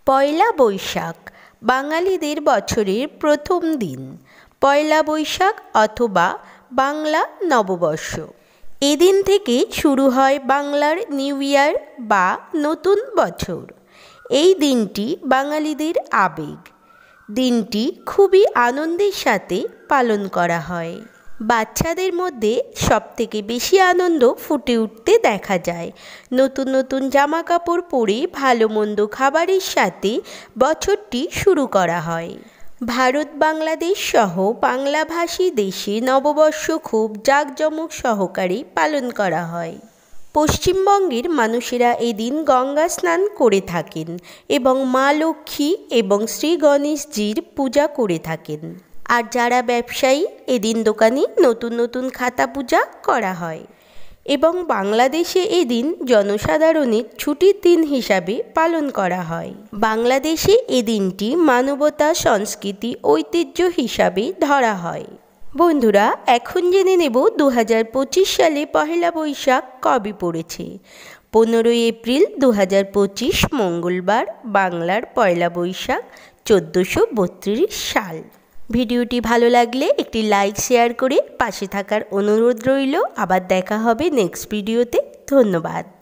পয়লা বৈশাখ বাঙালিদের বছরের প্রথম দিন। পয়লা বৈশাখ অথবা বাংলা নববর্ষ। এদিন থেকে শুরু হয় বাংলার নিউ ইয়ার বা নতুন বছর। এই দিনটি বাঙালিদের আবেগ। দিনটি খুবই আনন্দের সাথে পালন করা হয়। বাচ্চাদের মধ্যে সবথেকে বেশি আনন্দ ফুটে উঠতে দেখা যায়। নতুন নতুন জামা কাপড় পরে ভালো মন্দ খাবারের সাথে বছরটি শুরু করা হয়। ভারত বাংলাদেশ সহ বাংলাভাষী দেশে নববর্ষ খুব জাঁকজমক সহকারে পালন করা হয়। পশ্চিমবঙ্গের মানুষেরা এদিন গঙ্গা স্নান করে থাকেন এবং মা লক্ষ্মী এবং শ্রী গণেশজির পূজা করে থাকেন। আর যারা ব্যবসায়ী এদিন দোকানে নতুন নতুন খাতা পূজা করা হয়। এবং বাংলাদেশে এদিন জনসাধারণের ছুটির দিন হিসাবে পালন করা হয়। বাংলাদেশে এই দিনটি মানবতা, সংস্কৃতি, ঐতিহ্য হিসাবে ধরা হয়। বন্ধুরা, এখন জেনে নেব 2025 সালে পহেলা বৈশাখ কবে পড়েছে। 15 এপ্রিল 2025 মঙ্গলবার বাংলার পয়লা বৈশাখ 1432 সাল। ভিডিওটি ভালো লাগলে একটি লাইক শেয়ার করে পাশে থাকার অনুরোধ রইল। আবার দেখা হবে নেক্সট ভিডিওতে। ধন্যবাদ।